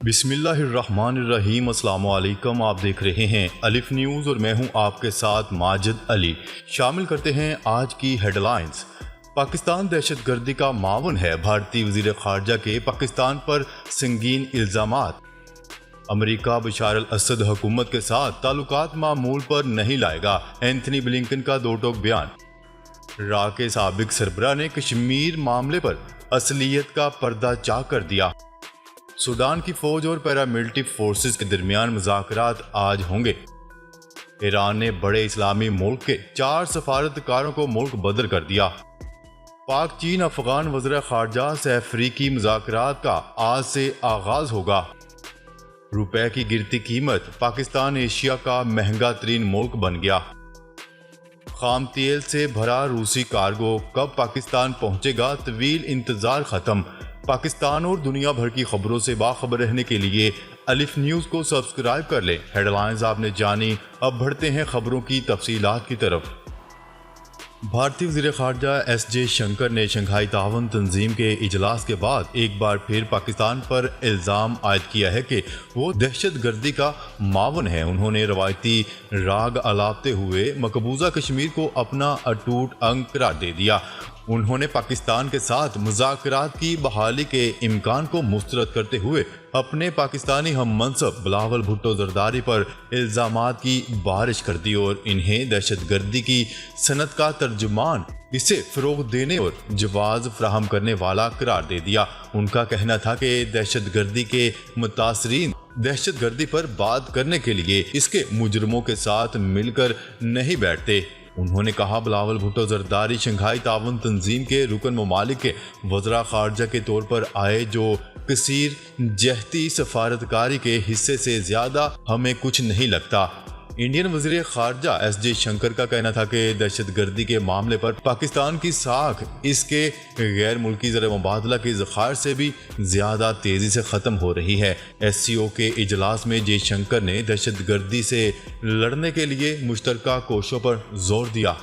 بسم اللہ الرحمن الرحیم۔ السلام علیکم، آپ دیکھ رہے ہیں الف نیوز اور میں ہوں آپ کے ساتھ ماجد علی۔ شامل کرتے ہیں آج کی ہیڈ لائنز۔ پاکستان دہشت گردی کا معاون ہے، بھارتی وزیر خارجہ کے پاکستان پر سنگین الزامات۔ امریکہ بشار الاسد حکومت کے ساتھ تعلقات معمول پر نہیں لائے گا، اینتھنی بلنکن کا دو ٹوک بیان۔ را کے سابق سربراہ نے کشمیر معاملے پر اصلیت کا پردہ چاک کر دیا۔ سوڈان کی فوج اور پیراملٹری فورسز کے درمیان مذاکرات آج ہوں گے۔ ایران نے بڑے اسلامی ملک کے 4 سفارتکاروں کو ملک بدر کر دیا۔ پاک چین افغان وزیر خارجہ سے افریقی مذاکرات کا آج سے آغاز ہوگا۔ روپے کی گرتی قیمت، پاکستان ایشیا کا مہنگا ترین ملک بن گیا۔ خام تیل سے بھرا روسی کارگو کب پاکستان پہنچے گا؟ طویل انتظار ختم۔ پاکستان اور دنیا بھر کی خبروں سے باخبر رہنے کے لیے الف نیوز کو سبسکرائب کر لیں۔ ہیڈ لائنز آپ نے جانی، اب بڑھتے ہیں خبروں کی تفصیلات کی طرف۔ بھارتی وزیر خارجہ ایس جے شنکر نے شنگھائی تعاون تنظیم کے اجلاس کے بعد ایک بار پھر پاکستان پر الزام عائد کیا ہے کہ وہ دہشت گردی کا معاون ہے۔ انہوں نے روایتی راگ الاپتے ہوئے مقبوضہ کشمیر کو اپنا اٹوٹ انگ قرار دے دیا۔ انہوں نے پاکستان کے ساتھ مذاکرات کی بحالی کے امکان کو مسترد کرتے ہوئے اپنے پاکستانی ہم منصب بلاول بھٹو زرداری پر الزامات کی بارش کر دی اور انہیں دہشت گردی کی صنعت کا ترجمان، اسے فروغ دینے اور جواز فراہم کرنے والا قرار دے دیا۔ ان کا کہنا تھا کہ دہشت گردی کے متاثرین دہشت گردی پر بات کرنے کے لیے اس کے مجرموں کے ساتھ مل کر نہیں بیٹھتے۔ انہوں نے کہا بلاول بھٹو زرداری شنگھائی تعاون تنظیم کے رکن ممالک کے وزراء خارجہ کے طور پر آئے، جو کثیر جہتی سفارتکاری کے حصے سے زیادہ ہمیں کچھ نہیں لگتا۔ انڈین وزیر خارجہ ایس جے شنکر کا کہنا تھا کہ دہشت گردی کے معاملے پر پاکستان کی ساکھ اس کے غیر ملکی زر مبادلہ کے ذخائر سے بھی زیادہ تیزی سے ختم ہو رہی ہے۔ ایس سی او کے اجلاس میں جے شنکر نے دہشت گردی سے لڑنے کے لیے مشترکہ کوششوں پر زور دیا۔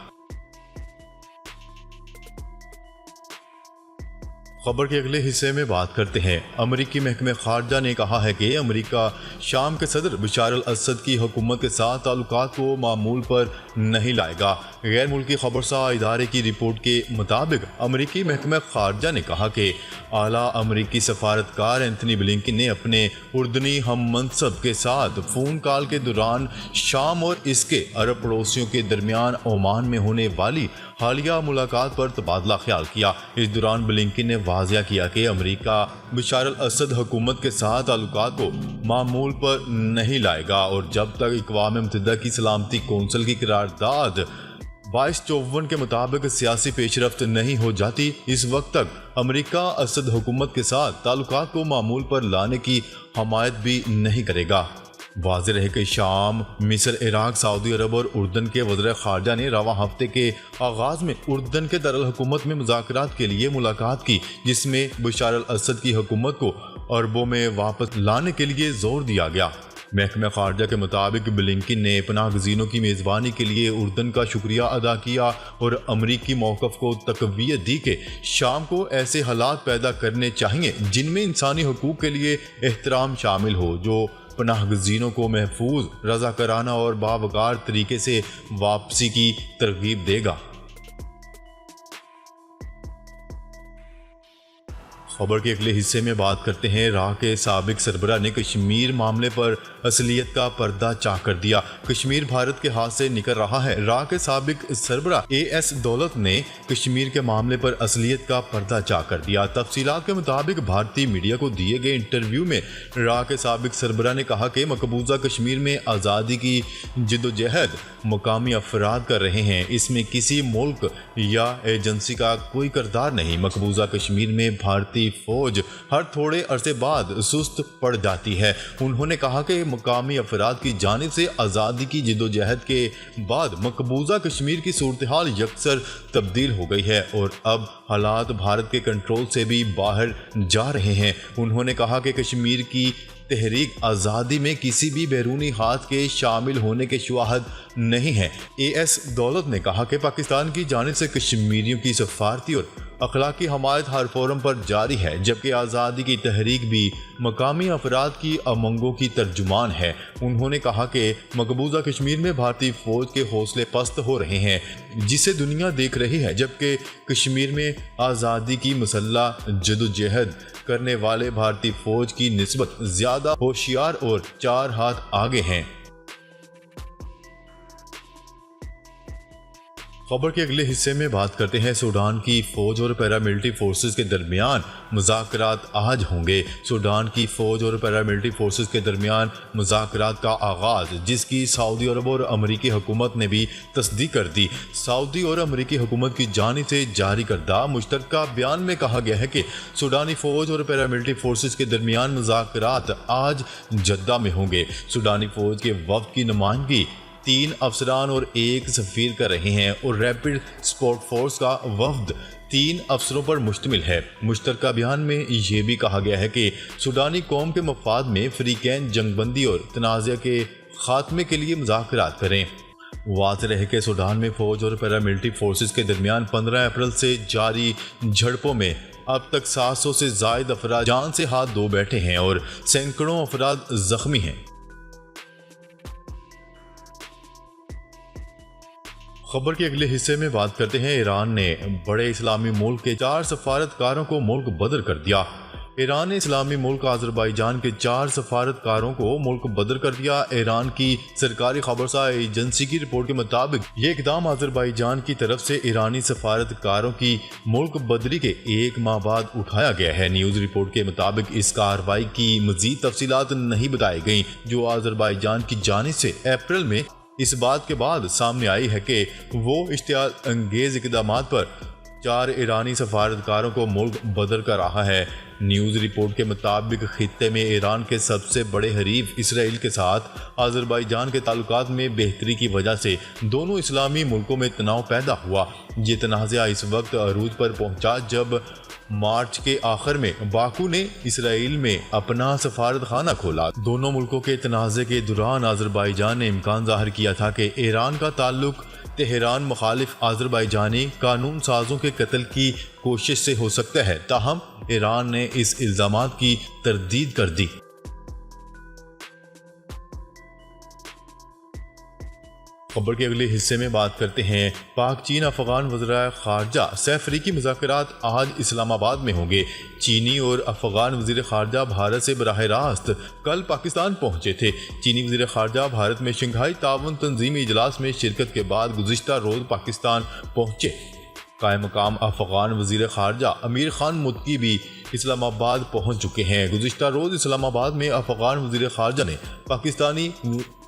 خبر کے اگلے حصے میں بات کرتے ہیں۔ امریکی محکمہ خارجہ نے کہا ہے کہ امریکہ شام کے صدر بشار الاسد کی حکومت کے ساتھ تعلقات کو معمول پر نہیں لائے گا۔ غیر ملکی خبرساں ادارے کی رپورٹ کے مطابق امریکی محکمہ خارجہ نے کہا کہ اعلیٰ امریکی سفارتکار اینتھنی بلنکن نے اپنے اردنی ہم منصب کے ساتھ فون کال کے دوران شام اور اس کے عرب پڑوسیوں کے درمیان عمان میں ہونے والی حالیہ ملاقات پر تبادلہ خیال کیا۔ اس دوران بلنکن نے واضح کیا کہ امریکہ بشار الاسد حکومت کے ساتھ تعلقات کو معمول پر نہیں لائے گا اور جب تک اقوام متحدہ کی سلامتی کونسل کی قرارداد 2254 کے مطابق سیاسی پیش رفت نہیں ہو جاتی، اس وقت تک امریکہ اسد حکومت کے ساتھ تعلقات کو معمول پر لانے کی حمایت بھی نہیں کرے گا۔ واضح رہے کہ شام، مصر، عراق، سعودی عرب اور اردن کے وزراء خارجہ نے رواں ہفتے کے آغاز میں اردن کے دارالحکومت میں مذاکرات کے لیے ملاقات کی، جس میں بشار الاسد کی حکومت کو عربوں میں واپس لانے کے لیے زور دیا گیا۔ محکمہ خارجہ کے مطابق بلنکن نے پناہ گزینوں کی میزبانی کے لیے اردن کا شکریہ ادا کیا اور امریکی موقف کو تقویت دی کہ شام کو ایسے حالات پیدا کرنے چاہیے جن میں انسانی حقوق کے لیے احترام شامل ہو، جو پناہ گزینوں کو محفوظ، رضاکارانہ اور باوقار طریقے سے واپسی کی ترغیب دے گا۔ خبر کے اگلے حصے میں بات کرتے ہیں۔ را کے سابق سربراہ نے کشمیر معاملے پر اصلیت کا پردہ چاک کر دیا۔ کشمیر بھارت کے ہاتھ سے نکل رہا ہے۔ را کے سابق سربراہ اے ایس دولت نے کشمیر کے معاملے پر اصلیت کا پردہ چاک کر دیا۔ تفصیلات کے مطابق بھارتی میڈیا کو دیے گئے انٹرویو میں را کے سابق سربراہ نے کہا کہ مقبوضہ کشمیر میں آزادی کی جدوجہد مقامی افراد کر رہے ہیں، اس میں کسی ملک یا ایجنسی کا کوئی کردار نہیں۔ مقبوضہ کشمیر میں بھارتی فوج ہر تھوڑے عرصے بعد سست پڑ جاتی ہے۔ انہوں نے کہا کہ مقامی افراد کی جانب سے آزادی کی جدوجہد کے بعد مقبوضہ کشمیر کی صورتحال یکسر تبدیل ہو گئی ہے اور اب حالات بھارت کے کنٹرول سے بھی باہر جا رہے ہیں۔ انہوں نے کہا کہ کشمیر کی تحریک آزادی میں کسی بھی بیرونی ہاتھ کے شامل ہونے کے شواہد نہیں ہیں۔ اے ایس دولت نے کہا کہ پاکستان کی جانب سے کشمیریوں کی سفارتی اور اخلاقی حمایت ہر فورم پر جاری ہے، جبکہ آزادی کی تحریک بھی مقامی افراد کی امنگوں کی ترجمان ہے۔ انہوں نے کہا کہ مقبوضہ کشمیر میں بھارتی فوج کے حوصلے پست ہو رہے ہیں، جسے دنیا دیکھ رہی ہے، جبکہ کشمیر میں آزادی کی مسلح جدوجہد کرنے والے بھارتی فوج کی نسبت زیادہ ہوشیار اور 4 ہاتھ آگے ہیں۔ خبر کے اگلے حصے میں بات کرتے ہیں سوڈان کی فوج اور پیراملٹری فورسز کے درمیان مذاکرات آج ہوں گے۔ سوڈان کی فوج اور پیراملٹری فورسز کے درمیان مذاکرات کا آغاز، جس کی سعودی عرب اور امریکی حکومت نے بھی تصدیق کر دی۔ سعودی اور امریکی حکومت کی جانب سے جاری کردہ مشترکہ بیان میں کہا گیا ہے کہ سوڈانی فوج اور پیراملٹری فورسز کے درمیان مذاکرات آج جدہ میں ہوں گے۔ سوڈانی فوج کے وفد کی نمائندگی 3 افسران اور 1 سفیر کر رہے ہیں اور ریپڈ سپورٹ فورس کا وفد 3 افسروں پر مشتمل ہے۔ مشترکہ بیان میں یہ بھی کہا گیا ہے کہ سوڈانی قوم کے مفاد میں فریقین جنگ بندی اور تنازع کے خاتمے کے لیے مذاکرات کریں۔ واضح رہے کہ سوڈان میں فوج اور پیراملٹری فورسز کے درمیان 15 اپریل سے جاری جھڑپوں میں اب تک 700 سے زائد افراد جان سے ہاتھ دھو بیٹھے ہیں اور سینکڑوں افراد زخمی ہیں۔ خبر کے اگلے حصے میں بات کرتے ہیں ایران نے بڑے اسلامی ملک کے 4 سفارتکاروں کو ملک بدر کر دیا۔ ایران نے اسلامی ملک آذربائیجان کے 4 سفارتکاروں کو ملک بدر کر دیا۔ ایران کی سرکاری خبرساز ایجنسی کی رپورٹ کے مطابق یہ اقدام آذربائیجان کی طرف سے ایرانی سفارتکاروں کی ملک بدری کے 1 ماہ بعد اٹھایا گیا ہے۔ نیوز رپورٹ کے مطابق اس کارروائی کی مزید تفصیلات نہیں بتائی گئیں، جو آذربائیجان کی جانب سے اپریل میں اس بات کے بعد سامنے آئی ہے کہ وہ اشتعال انگیز اقدامات پر 4 ایرانی سفارتکاروں کو ملک بدر کر رہا ہے۔ نیوز رپورٹ کے مطابق خطے میں ایران کے سب سے بڑے حریف اسرائیل کے ساتھ آذربائیجان کے تعلقات میں بہتری کی وجہ سے دونوں اسلامی ملکوں میں تناؤ پیدا ہوا۔ یہ تنازع اس وقت عروج پر پہنچا جب مارچ کے آخر میں باکو نے اسرائیل میں اپنا سفارت خانہ کھولا۔ دونوں ملکوں کے تنازع کے دوران آذربائیجان نے امکان ظاہر کیا تھا کہ ایران کا تعلق تہران مخالف آذربائیجانی قانون سازوں کے قتل کی کوشش سے ہو سکتا ہے، تاہم ایران نے اس الزامات کی تردید کر دی۔ خبر کے اگلے حصے میں بات کرتے ہیں پاک چین افغان وزرائے خارجہ سہ افریقی مذاکرات آج اسلام آباد میں ہوں گے۔ چینی اور افغان وزیر خارجہ بھارت سے براہ راست کل پاکستان پہنچے تھے۔ چینی وزیر خارجہ بھارت میں شنگھائی تعاون تنظیمی اجلاس میں شرکت کے بعد گزشتہ روز پاکستان پہنچے۔ قائم مقام افغان وزیر خارجہ امیر خان متقی بھی اسلام آباد پہنچ چکے ہیں۔ گزشتہ روز اسلام آباد میں افغان وزیر خارجہ نے پاکستانی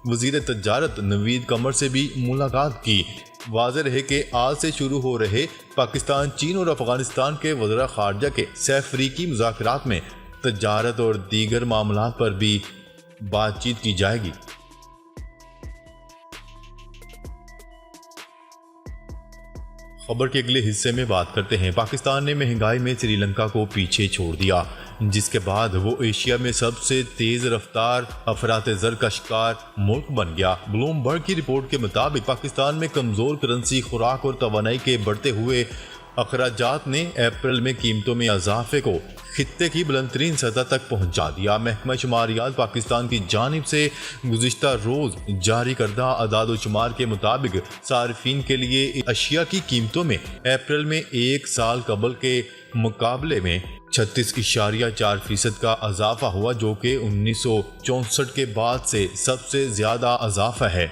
وزیر تجارت نوید قمر سے بھی ملاقات کی۔ واضح رہے کہ آج سے شروع ہو رہے پاکستان، چین اور افغانستان کے وزراء خارجہ کے سہ افریقی مذاکرات میں تجارت اور دیگر معاملات پر بھی بات چیت کی جائے گی۔ خبر کے اگلے حصے میں بات کرتے ہیں پاکستان نے مہنگائی میں سری لنکا کو پیچھے چھوڑ دیا، جس کے بعد وہ ایشیا میں سب سے تیز رفتار افراط زر کا شکار ملک بن گیا۔ بلومبرگ کی رپورٹ کے مطابق پاکستان میں کمزور کرنسی، خوراک اور توانائی کے بڑھتے ہوئے اخراجات نے اپریل میں قیمتوں میں اضافے کو خطے کی بلند ترین سطح تک پہنچا دیا۔ محکمہ شماریات پاکستان کی جانب سے گزشتہ روز جاری کردہ اعداد و شمار کے مطابق صارفین کے لیے اشیاء کی قیمتوں میں اپریل میں 1 سال قبل کے مقابلے میں 36.4% کا اضافہ ہوا، جو کہ 1964 کے بعد سے سب سے زیادہ اضافہ ہے۔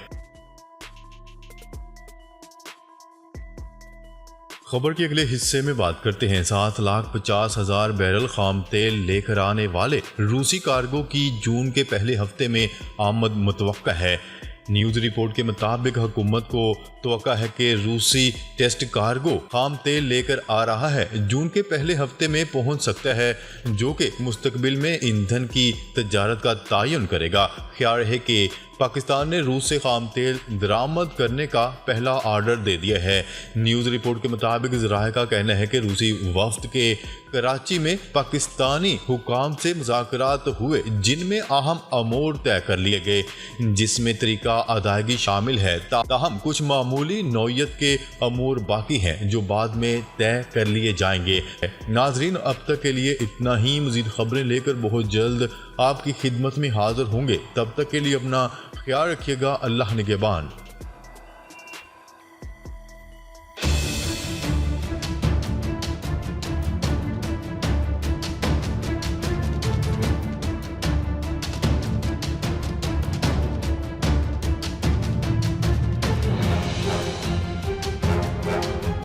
خبر کے اگلے حصے میں بات کرتے ہیں 7,50,000 بیرل خام تیل لے کر آنے والے روسی کارگو کی جون کے پہلے ہفتے میں آمد متوقع ہے۔ نیوز رپورٹ کے مطابق حکومت کو توقع ہے کہ روسی ٹیسٹ کارگو خام تیل لے کر آ رہا ہے، جون کے پہلے ہفتے میں پہنچ سکتا ہے، جو کہ مستقبل میں ایندھن کی تجارت کا تعین کرے گا۔ خیال ہے کہ پاکستان نے روس سے خام تیل درآمد کرنے کا پہلا آرڈر دے دیا ہے۔ نیوز رپورٹ کے مطابق ذرائع کا کہنا ہے کہ روسی وفد کے کراچی میں پاکستانی حکام سے مذاکرات ہوئے، جن میں اہم امور طے کر لیے گئے، جس میں طریقہ ادائیگی شامل ہے، تاہم کچھ معمولی نوعیت کے امور باقی ہیں جو بعد میں طے کر لیے جائیں گے۔ ناظرین، اب تک کے لیے اتنا ہی۔ مزید خبریں لے کر بہت جلد آپ کی خدمت میں حاضر ہوں گے۔ تب تک کے لیے اپنا خیال رکھیے گا۔ اللہ نگہبان۔